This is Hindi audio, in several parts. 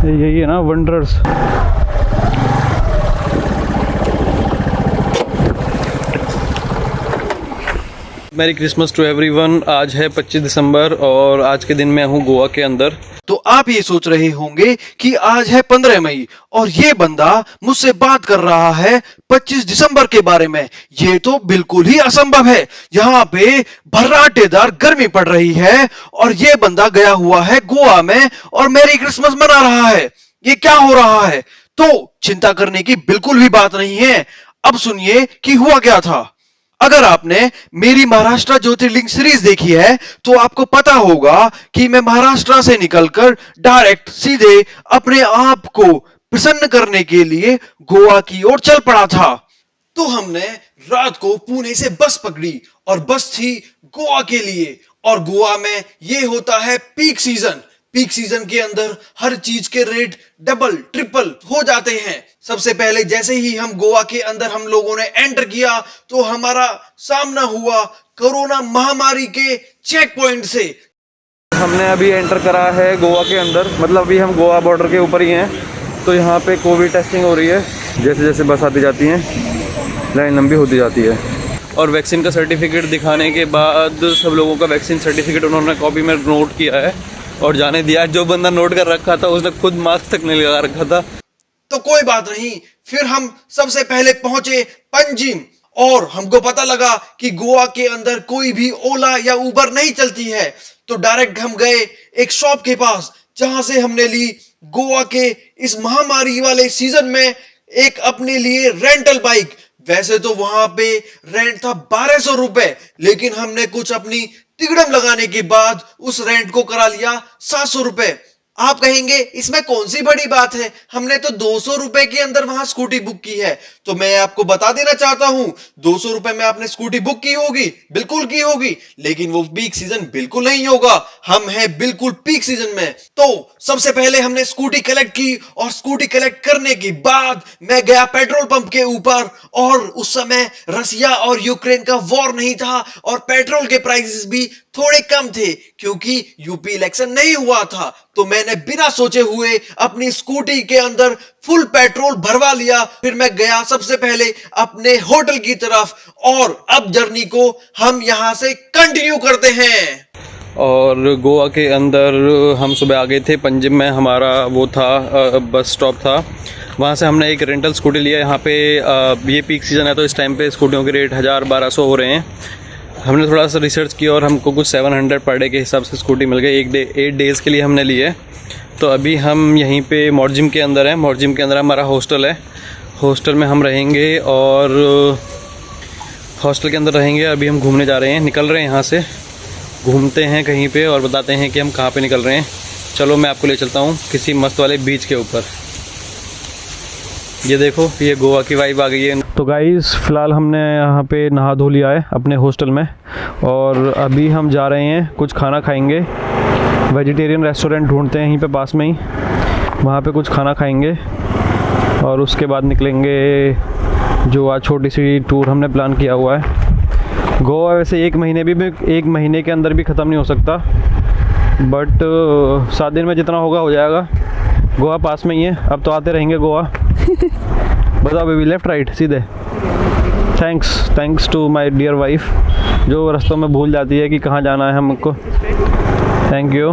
यही है ना वंडर्स। मेरी क्रिसमस टू एवरीवन। आज है 25 दिसंबर और आज के दिन मैं हूँ गोवा के अंदर। तो आप ये सोच रहे होंगे कि आज है 15 मई और ये बंदा मुझसे बात कर रहा है 25 दिसंबर के बारे में। ये तो बिल्कुल ही असंभव है। यहाँ पे भर्राटेदार गर्मी पड़ रही है और ये बंदा गया हुआ है गोवा में और मेरी क्रिसमस मना रहा है। ये क्या हो रहा है? तो चिंता करने की बिल्कुल भी बात नहीं है। अब सुनिए कि हुआ क्या था। अगर आपने मेरी महाराष्ट्र ज्योतिर्लिंग सीरीज देखी है तो आपको पता होगा कि मैं महाराष्ट्र से निकलकर डायरेक्ट सीधे अपने आप को प्रसन्न करने के लिए गोवा की ओर चल पड़ा था। तो हमने रात को पुणे से बस पकड़ी और बस थी गोवा के लिए। और गोवा में ये होता है पीक सीजन। पीक सीजन के अंदर हर चीज के रेट डबल ट्रिपल हो जाते हैं। सबसे पहले जैसे ही हम गोवा के अंदर हम लोगों ने एंटर किया तो हमारा सामना हुआ कोरोना महामारी के चेक पॉइंट से। हमने अभी एंटर करा है गोवा के अंदर, मतलब अभी हम गोवा बॉर्डर के ऊपर ही हैं। तो यहाँ पे कोविड टेस्टिंग हो रही है। जैसे जैसे बस आती जाती हैं लाइन लंबी होती जाती है। और वैक्सीन का सर्टिफिकेट दिखाने के बाद सब लोगों का वैक्सीन सर्टिफिकेट उन्होंने कॉपी में नोट किया है और जाने दिया। जो बंदा नोट कर रखा था उसने खुद मास्क तक नहीं लगा रखा था। तो कोई बात नहीं, फिर हम सबसे पहले पहुंचे पंजिम और हमको पता लगा कि गोवा के अंदर कोई भी ओला या उबर नहीं चलती है। तो डायरेक्ट हम गए एक शॉप के पास जहां से हमने ली गोवा के इस महामारी वाले सीजन में एक अपने लिए रेंटल बाइक। वैसे तो वहां पे रेंट था 1200 रुपए, लेकिन हमने कुछ अपनी तिगड़म लगाने के बाद उस रेंट को करा लिया 700 रुपए। आप कहेंगे इसमें कौन सी बड़ी बात है, हमने तो 200 रुपए के अंदर वहां स्कूटी बुक की है। तो मैं आपको बता देना चाहता हूं 200 रुपए में आपने स्कूटी बुक की होगी, बिल्कुल की होगी, लेकिन वो पीक सीजन बिल्कुल नहीं होगा। हम हैं बिल्कुल पीक सीजन में। तो सबसे पहले हमने स्कूटी कलेक्ट की और स्कूटी कलेक्ट करने के बाद मैं गया पेट्रोल पंप के ऊपर। और उस समय रसिया और यूक्रेन का वॉर नहीं था और पेट्रोल के प्राइसेस भी थोड़े कम थे क्योंकि यूपी इलेक्शन नहीं हुआ था। तो मैंने बिना सोचे हुए अपनी स्कूटी के अंदर फुल पेट्रोल भरवा लिया। फिर मैं गया सबसे पहले अपने होटल की तरफ और अब जर्नी को हम यहां से कंटिन्यू करते हैं। और गोवा के अंदर हम सुबह आ गए थे। पंजिम में हमारा वो था बस स्टॉप था। वहाँ से हमने एक रेंटल स्कूटी लिया। यहाँ पे ये पीक सीज़न है तो इस टाइम पे स्कूटियों के रेट 1000-1200 हो रहे हैं। हमने थोड़ा सा रिसर्च किया और हमको कुछ 700 पर डे के हिसाब से स्कूटी मिल गई। 8 डेज़ के लिए हमने लिए। तो अभी हम यहीं पे मॉर्जिम के अंदर हैं। मॉर्जिम के अंदर हमारा हॉस्टल है। हॉस्टल में हम रहेंगे और हॉस्टल के अंदर रहेंगे। अभी हम घूमने जा रहे हैं, निकल रहे हैं यहाँ से, घूमते हैं कहीं पे और बताते हैं कि हम कहाँ पे निकल रहे हैं। चलो मैं आपको ले चलता हूँ किसी मस्त वाले बीच के ऊपर। ये देखो ये गोवा की वाइब आ गई है। तो गाइस फ़िलहाल हमने यहाँ पे नहा धो लिया है अपने हॉस्टल में और अभी हम जा रहे हैं कुछ खाना खाएंगे। वेजिटेरियन रेस्टोरेंट ढूंढते हैं यहीं पे पास में ही, वहाँ पे कुछ खाना खाएंगे और उसके बाद निकलेंगे। जो आज छोटी सी टूर हमने प्लान किया हुआ है। गोवा वैसे एक महीने के अंदर भी ख़त्म नहीं हो सकता, बट 7 दिन में जितना होगा हो जाएगा। गोवा पास में ही है, अब तो आते रहेंगे गोवा। बताओ बेबी, लेफ़्ट राइट सीधे? Thanks to my dear wife जो रास्तों में भूल जाती है कि कहाँ जाना है हमको। Thank you.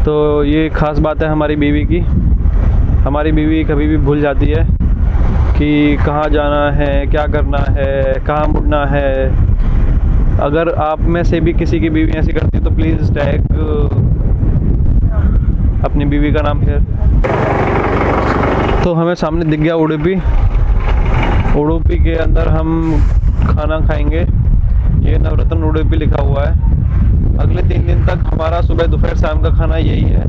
तो ये ख़ास बात है हमारी बीवी की। हमारी बीवी कभी भी भूल जाती है कि कहाँ जाना है, क्या करना है, कहाँ मुड़ना है। अगर आप में से भी किसी की बीवी ऐसी करती है तो प्लीज़ टैग अपनी बीवी का नाम फिर। तो हमें सामने दिख गया उडुपी। उडुपी के अंदर हम खाना खाएंगे। ये नवरत्न उडुपी लिखा हुआ है। अगले 3 दिन तक हमारा सुबह दोपहर शाम का खाना यही है।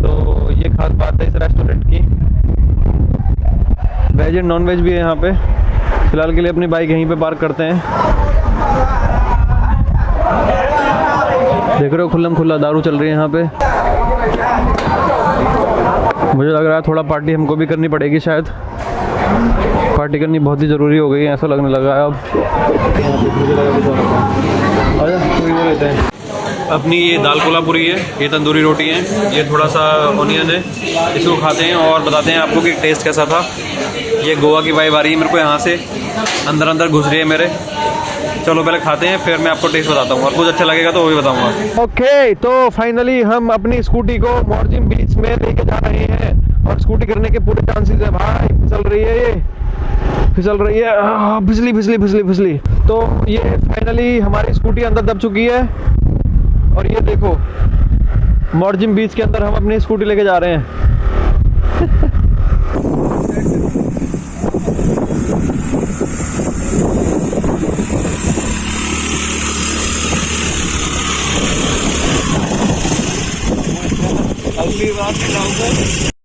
तो ये खास बात है इस रेस्टोरेंट की। वेज एंड नॉन वेज भी है यहाँ पे। फ़िलहाल के लिए अपनी बाइक यहीं पे पार्क करते हैं। देख रहे हो खुल्लम खुल्ला दारू चल रही है यहाँ पे। मुझे लग रहा है थोड़ा पार्टी हमको भी करनी पड़ेगी शायद। पार्टी करनी बहुत ही ज़रूरी हो गई है ऐसा लगने लगा है अब। अपनी ये दाल कोल्हापुरी है, ये तंदूरी रोटी है, ये थोड़ा सा ऑनियन है, इसको खाते हैं और बताते हैं आपको कि टेस्ट कैसा था। ये गोवा की वाइब आ रही है मेरे को यहाँ से, अंदर अंदर घुस रही है मेरे। चलो पहले खाते हैं, फिर मैं आपको टेस्ट बताता हूँ और कुछ अच्छा लगेगा तो वो भी बताऊँगा। ओके, तो फाइनली हम अपनी स्कूटी को मॉर्जिम बीच में लेके जा रहे हैं और स्कूटी करने के पूरे चांसेस है। भाई फिसल रही है, ये फिसल रही है, फिसली फिसली फिसली फिसली। तो ये फाइनली हमारी स्कूटी अंदर दब चुकी है और ये देखो मॉर्जिम बीच के अंदर हम अपनी स्कूटी लेके जा रहे हैं। अगली बार चलाऊंगा।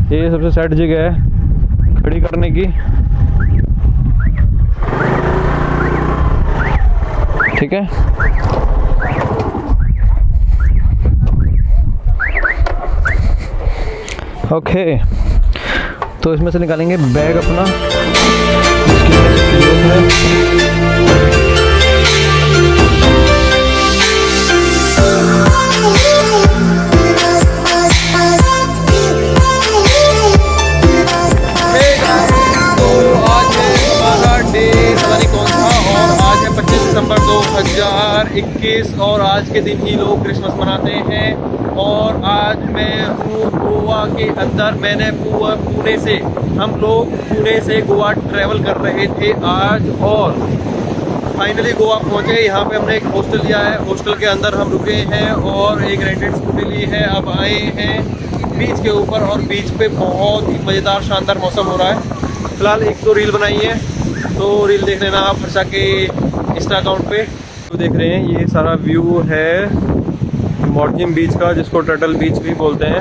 ये सबसे सेट जगह है खड़ी करने की, ठीक है। ओके, तो इसमें से निकालेंगे बैग अपना, दिसंबर 2021 और आज के दिन ही लोग क्रिसमस मनाते हैं। और आज मैं हूँ गोवा के अंदर। मैंने पुणे से, हम लोग पुणे से गोवा ट्रैवल कर रहे थे आज और फाइनली गोवा पहुँचे। यहाँ पे हमने एक हॉस्टल लिया है, हॉस्टल के अंदर हम रुके हैं और एक रेंटेड स्कूटी ली है। अब आए हैं बीच के ऊपर और बीच पे बहुत ही मज़ेदार शानदार मौसम हो रहा है। फिलहाल एक दो रील बनाई है, तो रील देख लेना आप हर्षा के इंस्टा अकाउंट पे। तो देख रहे हैं ये सारा व्यू है मॉर्जिम बीच का, जिसको टर्टल बीच भी बोलते हैं।